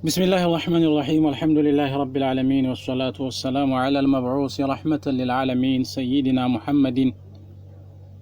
بسم الله الرحمن الرحيم والحمد لله رب العالمين والصلاة والسلام على المبعوث رحمة للعالمين سيدنا محمد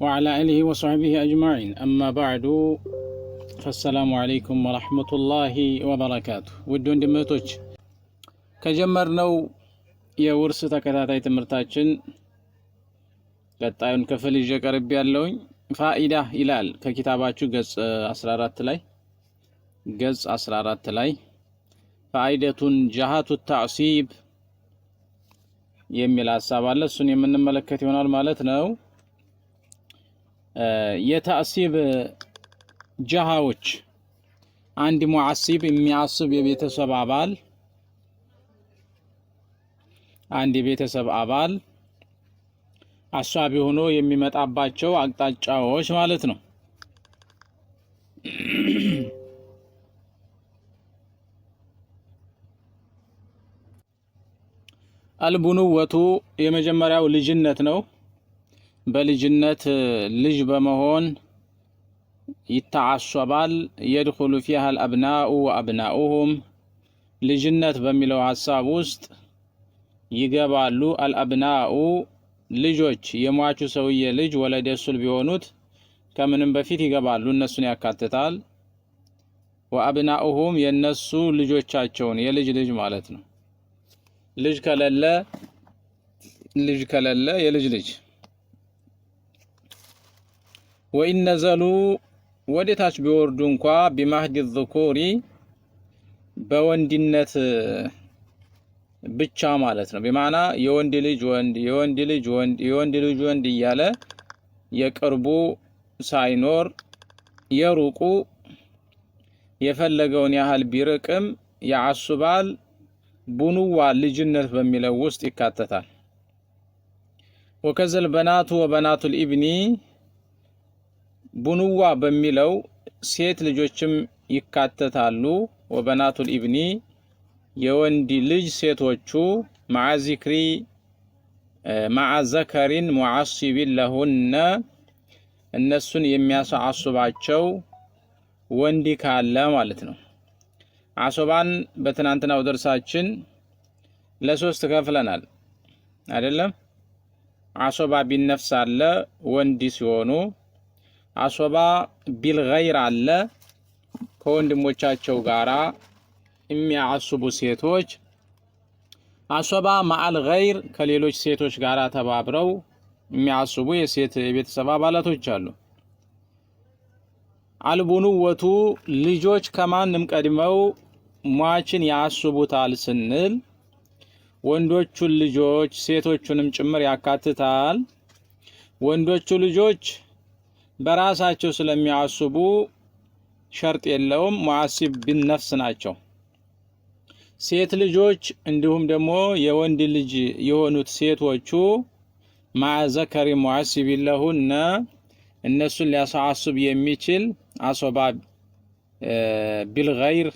وعلى آله وصحبه أجمعين أما بعد فالسلام عليكم ورحمة الله وبركاته ودون دمتوج كجمرنو يا ورس تكتاتاي تمرتاችን ቀጣዩን ክፍል ይዤ ቀርብ ያለውኝ ፋኢዳ ይላል ከኪታባችሁ ገጽ 14 ላይ ፋኢደቱን ጀሃቱ ተዕሲብ የሚል ሐሳብ አለ። እሱን የምንመለከት ይሆናል ማለት ነው። የተዕሲብ ጀሃዎች አንድ ሙዓሲብ የሚያስብ የቤተሰብ አባል አሳቢ ሆኖ የሚመጣባቸው አቅጣጫዎች ማለት ነው። አልቡኑወቱ የመጀመሪያው ልጅነት ነው። በልጅነት ልጅ በመሆን ይተዓሰባል። يدخل فيها الأبناء وأبناؤهم ልጅነት በሚለው ሐሳብ ውስጥ ይገባሉ። አልአብናኡ ልጆች የሟቹ ሰውዬ ልጅ ወለደ ሱል ቢሆኑት ከምንም በፊት ይገባሉ፣ እነሱን ያካትታል። ወአብናኡሁም የነሱ ልጆቻቸውን የልጅ ልጅ ማለት ነው። ልጅ ከለለ የልጅ ልጅ ወኢን ነዘሉ ወደታች ቢወርዱ እንኳ ቢማህዲ الذكور በወንድነት ብቻ ማለት ነው። በማና የወንድ ልጅ ወንድ እያለ የቅርቡ ሳይኖር የሩቁ የፈለገውን ያህል ቢርቅም ያዓሱባል። ቡኑዋ ልጅነት በሚለው ውስጥ ይካተታል። ወከዘል በናቱ ወበናቱ ልኢብኒ ቡኑዋ በሚለው ሴት ልጆችም ይካተታሉ። ወበናቱ ልኢብኒ የወንድ ልጅ ሴቶቹ መዓ ዘከሪን ሙዓሲቢን ለሁነ እነሱን የሚያሳስባቸው ወንድ ካለ ማለት ነው። አሶባን በትናንትናው ደርሳችን ለሶስት ከፍለናል አይደለም? አሶባ ቢነፍስ አለ ወንድ ሲሆኑ፣ አሶባ ቢልገይር አለ ከወንድሞቻቸው ጋራ የሚያስቡ ሴቶች፣ አሶባ ማአል ገይር ከሌሎች ሴቶች ጋራ ተባብረው የሚያስቡ የሴት የቤተሰብ አባላቶች አሉ። አልቡኑወቱ ልጆች ከማንም ቀድመው ሟችን ያስቡታል ስንል ወንዶቹን ልጆች ሴቶቹንም ጭምር ያካትታል። ወንዶቹ ልጆች በራሳቸው ስለሚያስቡ ሸርጥ የለውም፣ ሙዓሲብ ቢነፍስ ናቸው። ሴት ልጆች እንዲሁም ደግሞ የወንድ ልጅ የሆኑት ሴቶቹ ማዘከሪ ሙዓሲብ ለሁነ እነሱን ሊያሳስብ የሚችል አሶባ ቢልገይር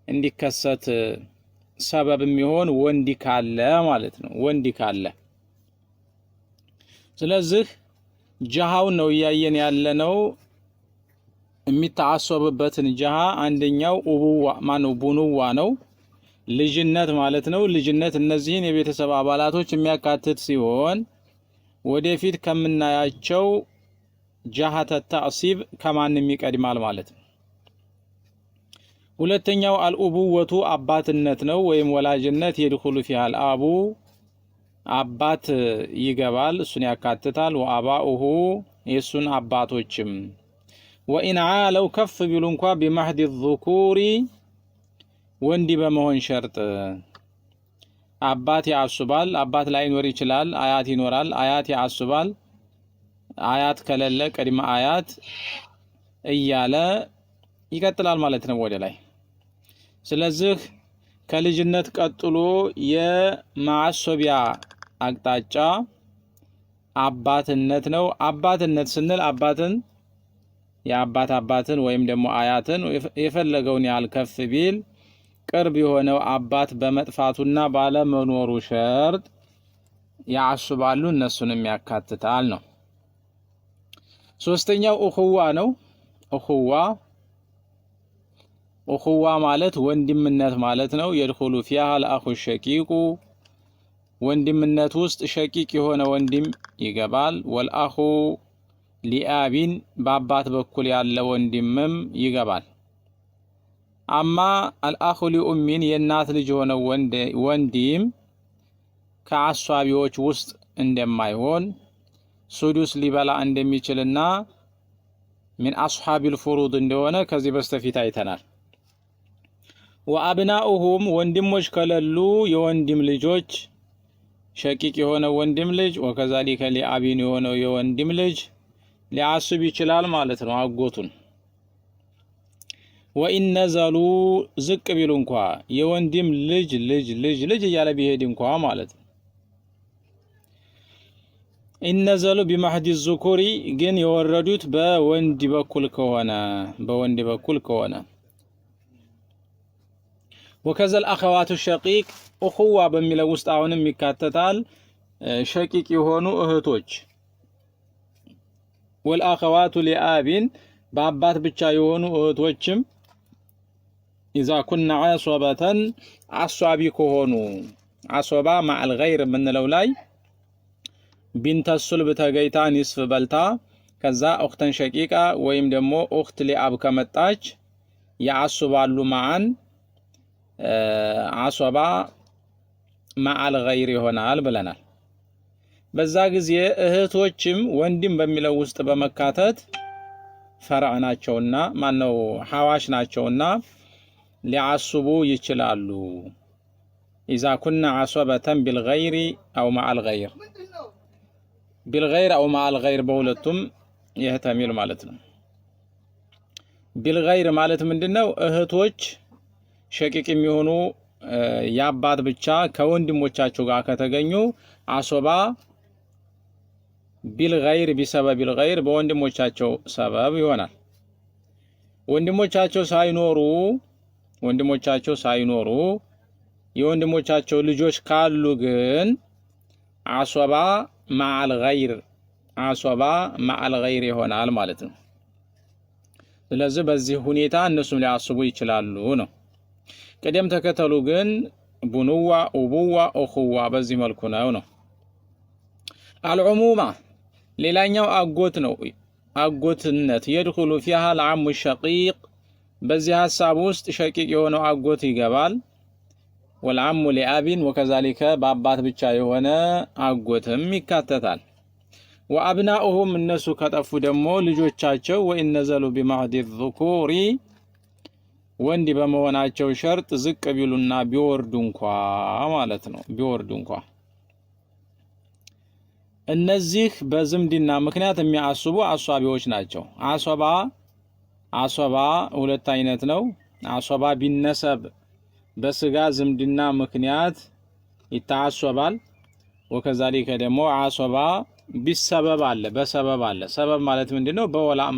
እንዲከሰት ሰበብ የሚሆን ወንድ ካለ ማለት ነው። ወንድ ካለ ስለዚህ ጀሃውን ነው እያየን ያለነው። የሚተዓሰብበትን ጀሃ አንደኛው ቡኑዋ ነው፣ ልጅነት ማለት ነው። ልጅነት እነዚህን የቤተሰብ አባላቶች የሚያካትት ሲሆን ወደፊት ከምናያቸው ጀሃተ ተዕሲብ ከማንም ይቀድማል ማለት ነው። ሁለተኛው አልኡቡወቱ አባትነት ነው ወይም ወላጅነት። የድኹሉ ፊሃል አቡ አባት ይገባል፣ እሱን ያካትታል። ወአባኡሁ የሱን አባቶችም። ወኢን ዓለው ከፍ ቢሉ እንኳ ቢማህዲ الذኩሪ ወንድ በመሆን ሸርጥ አባት ያስባል። አባት ላይኖር ይችላል፣ አያት ይኖራል። አያት ያስባል። አያት ከሌለ ቅድመ አያት እያለ ይቀጥላል ማለት ነው ወደ ላይ። ስለዚህ ከልጅነት ቀጥሎ የማዕሶቢያ አቅጣጫ አባትነት ነው። አባትነት ስንል አባትን ወይም ደግሞ አያትን የፈለገውን ያህል ከፍ ቢል ቅርብ የሆነው አባት በመጥፋቱና ባለመኖሩ ሸርጥ ያስባሉ፣ እነሱንም ያካትታል ነው። ሶስተኛው እኹዋ ነው። እኹዋ እኹዋ ማለት ወንድምነት ማለት ነው። የድኹሉ ፊሃ አልአኹ ሸቂቁ ወንድምነት ውስጥ ሸቂቅ የሆነ ወንድም ይገባል። ወልአኹ ሊአቢን በአባት በኩል ያለ ወንድምም ይገባል። አማ አልአኹ ሊኡሚን የእናት ልጅ የሆነ ወንድም ከአሷቢዎች ውስጥ እንደማይሆን ሱዱስ ሊበላ እንደሚችልና ሚን አስሓቢል ፉሩድ እንደሆነ ከዚህ በስተፊት አይተናል። ወአብናኡሁም ወንድሞች ከሌሉ የወንድም ልጆች ሸቂቅ የሆነ ወንድም ልጅ ወከዛሊከ ሊአቢን የሆነው የወንድም ልጅ ሊያስብ ይችላል ማለት ነው አጎቱን። ወኢን ነዘሉ ዝቅ ቢሉ እንኳ የወንድም ልጅ ልጅ ልጅ ልጅ እያለ ቢሄድ እንኳ ማለት ነው። ኢነዘሉ ቢማህዲ ዙኩሪ ግን የወረዱት በወንድ በኩል ከሆነ ወከዘል አኸዋቱ ሸቂቅ እኹዋ በሚለው ውስጥ አሁንም ይካተታል ሸቂቅ የሆኑ እህቶች። ወልአኸዋቱ ሊአቢን በአባት ብቻ የሆኑ እህቶችም ኢዛ ኩና ዓሶበተን አሷቢ ከሆኑ አሶባ ማዕል ገይር የምንለው ላይ ቢንተ ሱልብ ተገይታ ኒስፍ በልታ ከዛ ኡኽተን ሸቂቃ ወይም ደግሞ ኡኽት ሊአብ ከመጣች ያዓሱባሉ ማዓን አሶባ ማዓል ገይር ይሆናል ብለናል። በዛ ጊዜ እህቶችም ወንድም በሚለው ውስጥ በመካተት ፈርዕ ናቸውና ማነው ሐዋሽ ናቸውና ሊዓሱቡ ይችላሉ። ኢዛ ኩና ዓሶበተን ቢልገይሪ አው ማዓል ገይር ቢልገይር አው ማዓል ገይር በሁለቱም ይህተሚል ማለት ነው። ቢልገይር ማለት ምንድነው? እህቶች ሸቂቅ የሚሆኑ የአባት ብቻ ከወንድሞቻቸው ጋር ከተገኙ አሶባ ቢልገይር ቢሰበቢል ገይር በወንድሞቻቸው ሰበብ ይሆናል። ወንድሞቻቸው ሳይኖሩ የወንድሞቻቸው ልጆች ካሉ ግን አሶባ ማዓል ገይር ይሆናል ማለት ነው። ስለዚህ በዚህ ሁኔታ እነሱም ሊያስቡ ይችላሉ ነው። ቅደም ተከተሉ ግን ቡኑዋ፣ ኡቡዋ፣ እኹዋ በዚህ መልኩ ነው። አልዑሙማ ሌላኛው አጎት ነው። አጎትነት የድኹሉ ፊሃ አልዓሙ ሸቂቅ በዚህ ሀሳብ ውስጥ ሸቂቅ የሆነው አጎት ይገባል። ወልዓሙ ሊአቢን ወከዛሊከ በአባት ብቻ የሆነ አጎትም ይካተታል። ወአብናኡሁም እነሱ ከጠፉ ደግሞ ልጆቻቸው ወኢን ነዘሉ ቢማህዲ ዙኩሪ ወንድ በመሆናቸው ሸርጥ ዝቅ ቢሉና ቢወርዱ እንኳ ማለት ነው። ቢወርዱ እንኳ እነዚህ በዝምድና ምክንያት የሚያስቡ አሷቢዎች ናቸው። አሶባ ሁለት አይነት ነው። አሶባ ቢነሰብ በስጋ ዝምድና ምክንያት ይታሰባል። ወከዛሊከ ደግሞ አሶባ ቢሰበብ አለ፣ በሰበብ አለ። ሰበብ ማለት ምንድነው? በወላእ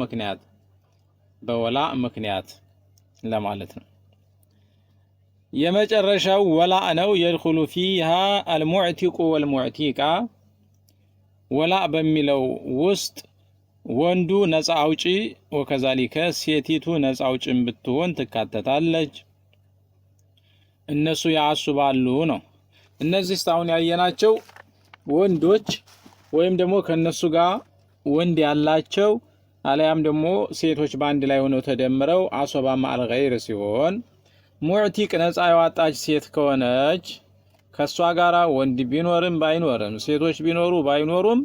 ምክንያት ለማለት ነው። የመጨረሻው ወላእ ነው። የድኹሉ ፊሃ አልሙዕቲቁ ወልሙዕቲቃ ወላእ በሚለው ውስጥ ወንዱ ነፃ አውጪ ወከዛሊከ ሴቲቱ ነፃ አውጪን ብትሆን ትካተታለች። እነሱ ያስባሉ ነው። እነዚህ እስካሁን ያየናቸው ወንዶች ወይም ደግሞ ከነሱ ጋር ወንድ ያላቸው አለያም ደግሞ ሴቶች በአንድ ላይ ሆነው ተደምረው አሶባ ማዕል ገይር ሲሆን ሙዕቲቅ ነፃ ያወጣች ሴት ከሆነች ከሷ ጋራ ወንድ ቢኖርም ባይኖርም ሴቶች ቢኖሩ ባይኖሩም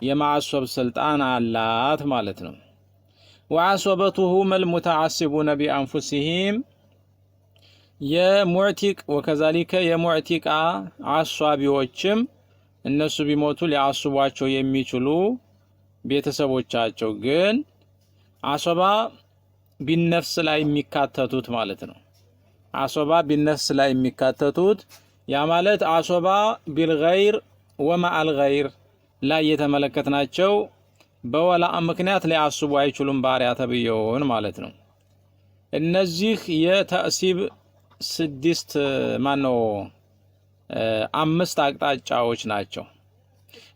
የማዕሶብ ስልጣን አላት ማለት ነው። ወዓሶበቱሁም አልሙተዓሲቡነ ቢአንፉሲሂም የሙዕቲቅ ወከዛሊከ የሙዕቲቃ አሷቢዎችም እነሱ ቢሞቱ ሊያስቧቸው የሚችሉ ቤተሰቦቻቸው ግን አሶባ ቢነፍስ ላይ የሚካተቱት ማለት ነው። አሶባ ቢነፍስ ላይ የሚካተቱት ያ ማለት አሶባ ቢልገይር ወማዓል ገይር ላይ የተመለከትናቸው በወላእ ምክንያት ሊያስቡ አይችሉም ባሪያ ተብየውን ማለት ነው። እነዚህ የተእሲብ አምስት አቅጣጫዎች ናቸው።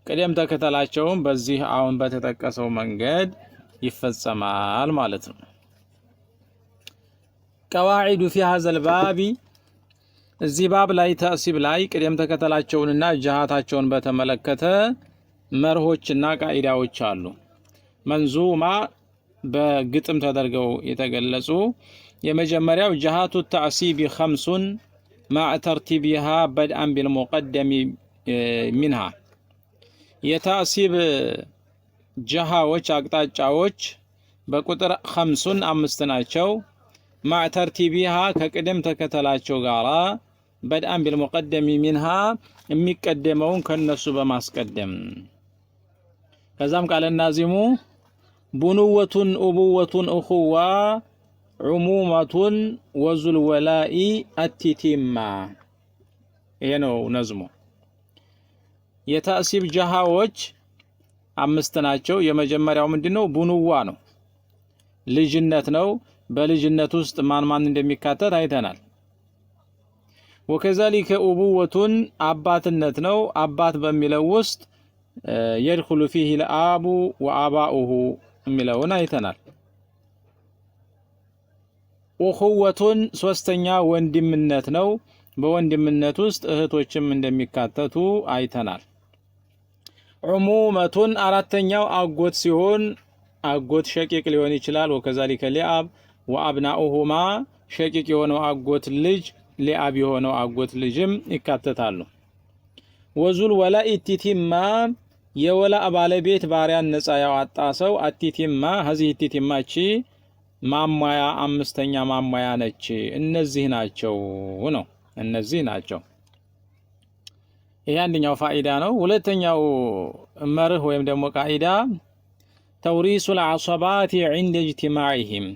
ቅደም ተከተላቸውም በዚህ አሁን በተጠቀሰው መንገድ ይፈጸማል ማለት ነው። ቀዋዒዱ ፊ ሀዘል ባቢ እዚህ ባብ ላይ ተእሲብ ላይ ቅደም ተከተላቸውንና ጅሃታቸውን በተመለከተ መርሆችና ቃኢዳዎች አሉ። መንዙማ በግጥም ተደርገው የተገለጹ የመጀመሪያው ጅሃቱ ተዕሲቢ ኸምሱን ማዕ ተርቲቢሃ በድአን ቢልሙቀደሚ ሚንሃ የተዕሲብ ጅሃዎች አቅጣጫዎች በቁጥር ኸምሱን 5 ናቸው። ማዕ ተርቲቢሃ ከቅደም ተከተላቸው ጋራ በድአን ቢልሙቀደሚ ሚንሃ የሚቀደመውን ከነሱ በማስቀደም ከዛም ቃለ ናዚሙ ቡኑወቱን ኡቡወቱን እኹዋ ዑሙመቱን ወዙል ወላኢ አቲቲማ። ይሄ ነው ነዝሙ። የተዕሲብ ጀሃዎች 5 ናቸው። የመጀመሪያው ምንድነው? ቡኑዋ ነው፣ ልጅነት ነው። በልጅነት ውስጥ ማን ማን እንደሚካተት አይተናል። ወከዛሊከ ኡቡወቱን አባትነት ነው። አባት በሚለው ውስጥ የድኹሉ ፊህ ለአቡ ወአባኡሁ የሚለውን አይተናል። ኡኹወቱን ሶስተኛ ወንድምነት ነው። በወንድምነት ውስጥ እህቶችም እንደሚካተቱ አይተናል። ዑሙመቱን አራተኛው አጎት ሲሆን አጎት ሸቂቅ ሊሆን ይችላል። ወከዛሊከ ሊአብ ወአብናኡሁማ ሸቂቅ የሆነው አጎት ልጅ ሊአብ የሆነው አጎት ልጅም ይካተታሉ። ወዙል ወላኢ አቲቲማ የወላ ባለቤት ባሪያን ነፃ ያወጣ ሰው አቲቲማ ሀዚህ አቲቲማቺ ማሟያ 5ኛ ማሟያ ነች። እነዚህ ናቸው ነው እነዚህ ናቸው። ይሄ አንደኛው ፋኢዳ ነው። ሁለተኛው መርህ ወይም ደግሞ ቃኢዳ ተውሪሱል ዐሰባት ዒንደ ኢጅቲማዒሂም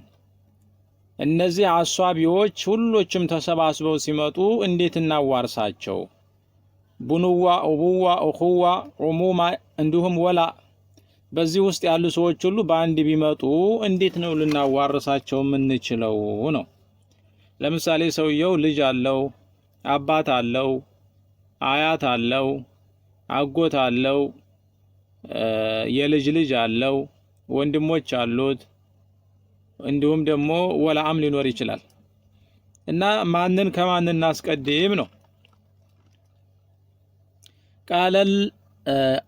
እነዚህ አሷቢዎች ሁሎችም ተሰባስበው ሲመጡ እንዴት እናዋርሳቸው? ቡኑዋ፣ ኡቡዋ፣ እኹዋ፣ ዑሙማ እንዲሁም ወላ በዚህ ውስጥ ያሉ ሰዎች ሁሉ በአንድ ቢመጡ እንዴት ነው ልናዋርሳቸው የምንችለው ነው። ለምሳሌ ሰውየው ልጅ አለው፣ አባት አለው፣ አያት አለው፣ አጎት አለው፣ የልጅ ልጅ አለው፣ ወንድሞች አሉት፣ እንዲሁም ደግሞ ወላአም ሊኖር ይችላል እና ማንን ከማን እናስቀድም ነው። ቃለል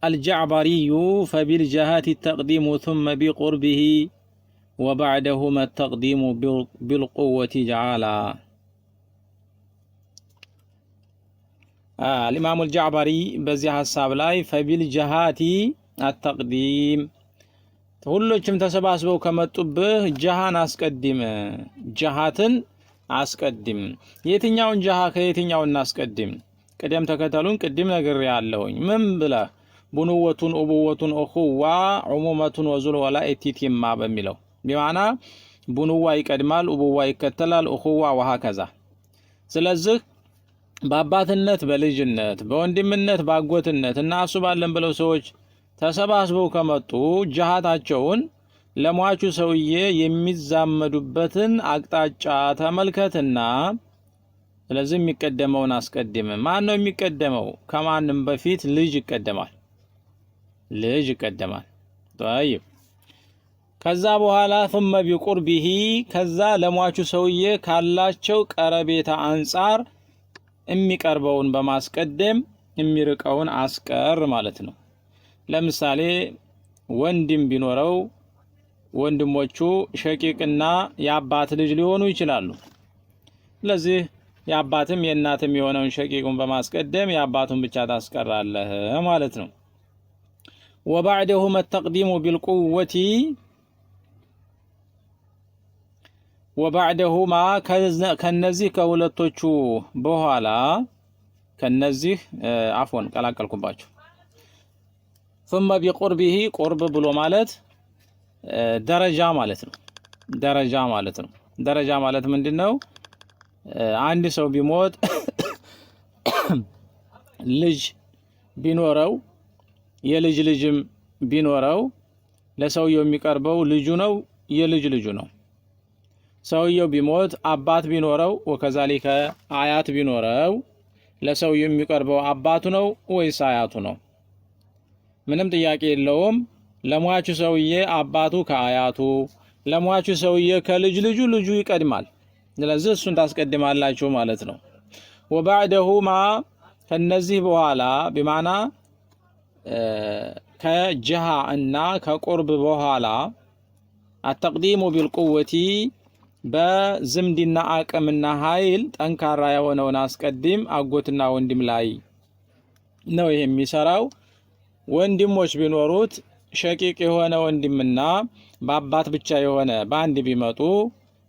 الجعبري فبالجهات التقديم ثم بقربه وبعدهما التقديم بالقوة جعلا. الإمام الجعبري بزي حساب لاي فبالجهات التقديم ሁሎችም ተሰባስበው ከመጡብህ ጀሃን አስቀድም፣ ጀሃትን አስቀድም። የትኛውን ጀሃ ከየትኛው እናስቀድም? ቅደም ተከተሉን ቅድም ነገር ያለውኝ ምን ብለህ ቡኑወቱን ኡቡወቱን እኹዋ ዑሙመቱን ወዙል ወላኢ አቲቲማ በሚለው ቢማና ቡኑዋ ይቀድማል፣ ኡቡዋ ይከተላል፣ እኹዋ ወሃከዛ። ስለዚህ በአባትነት በልጅነት በወንድምነት በአጎትነት እና አሱባለን ብለው ሰዎች ተሰባስበው ከመጡ ጀሃታቸውን ለሟቹ ሰውዬ የሚዛመዱበትን አቅጣጫ ተመልከትና ስለዚህ የሚቀደመውን አስቀድም። ማን ነው የሚቀደመው? ከማንም በፊት ልጅ ይቀደማል። ልጅ ይቀደማል። طيب ከዛ በኋላ ثم بقربه ከዛ ለሟቹ ሰውዬ ካላቸው ቀረቤታ አንፃር የሚቀርበውን በማስቀደም የሚርቀውን አስቀር ማለት ነው። ለምሳሌ ወንድም ቢኖረው ወንድሞቹ ሸቂቅና የአባት ልጅ ሊሆኑ ይችላሉ። ስለዚህ የአባትም የእናትም የሆነውን ሸቂቁን በማስቀደም የአባቱን ብቻ ታስቀራለህ ማለት ነው። وبعدهما التقديم بالقوة وبعدهما ከነዚህ ከሁለቶቹ በኋላ ከነዚህ አፎን ቀላቀልኩባችሁ ثم بقربه قرب ብሎ ማለት ደረጃ ማለት ነው። ደረጃ ማለት ነው። ደረጃ ማለት ምንድነው? አንድ ሰው ቢሞት ልጅ ቢኖረው የልጅ ልጅም ቢኖረው ለሰውየው የሚቀርበው ልጁ ነው፣ የልጅ ልጁ ነው። ሰውየው ቢሞት አባት ቢኖረው ወከዛሊከ አያት ቢኖረው ለሰውየው የሚቀርበው አባቱ ነው ወይስ አያቱ ነው? ምንም ጥያቄ የለውም። ለሟቹ ሰውዬ አባቱ ከአያቱ፣ ለሟቹ ሰውዬ ከልጅ ልጁ ልጁ ይቀድማል። ስለዚህ እሱን ታስቀድማላችሁ ማለት ነው። ወባዕደሁማ ከነዚህ በኋላ በማና ከጅሃ እና ከቁርብ በኋላ አተቅዲሙ ቢልቁወቲ በዝምድና አቅምና ኃይል ጠንካራ የሆነውን አስቀድም አጎትና ወንድም ላይ ነው ይሄ የሚሰራው። ወንድሞች ቢኖሩት ሸቂቅ የሆነ ወንድምና በአባት ብቻ የሆነ በአንድ ቢመጡ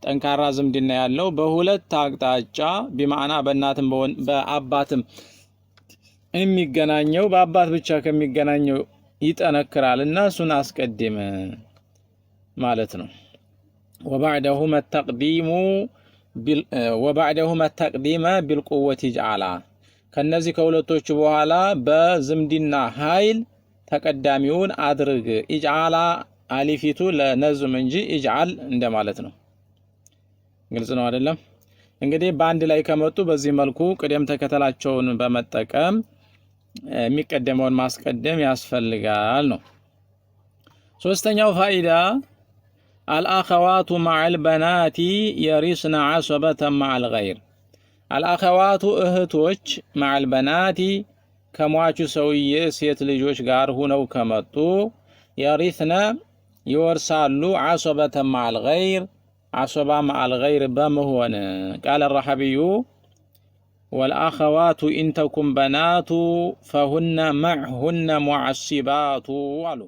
ጠንካራ ዝምድና ያለው በሁለት አቅጣጫ በማዕና በእናትም በአባትም የሚገናኘው በአባት ብቻ ከሚገናኘው ይጠነክራልና እሱን አስቀድም ማለት ነው። ወባዕደሁመ ተቅዲመ ቢልቁወት ይጅዓላ ከነዚህ ከሁለቶቹ በኋላ በዝምድና ኃይል ተቀዳሚውን አድርግ። ይጅዓላ አሊፊቱ ለነዝም እንጂ ይጅዓል እንደማለት ነው። ግልጽ ነው አይደለም? እንግዲህ በአንድ ላይ ከመጡ በዚህ መልኩ ቅደም ተከተላቸውን በመጠቀም የሚቀደመውን ማስቀደም ያስፈልጋል ነው። ሶስተኛው ፋኢዳ አልአኸዋቱ መዐል በናቲ የሪስነ ዐሰበተን መዐል ገይር። አልአኸዋቱ እህቶች መዐል በናቲ ከሟቹ ሰውዬ ሴት ልጆች ጋር ሁነው ከመጡ የሪስነ ይወርሳሉ ዐሰበተን መዐል ገይር ዐሰባ መዐል ገይር በመሆን ቃለ ረሐቢዩ ወልአኸዋቱ ኢንተኩም በናቱ ፈሁነ መዕሁነ ሙዐሲባቱ አሉ።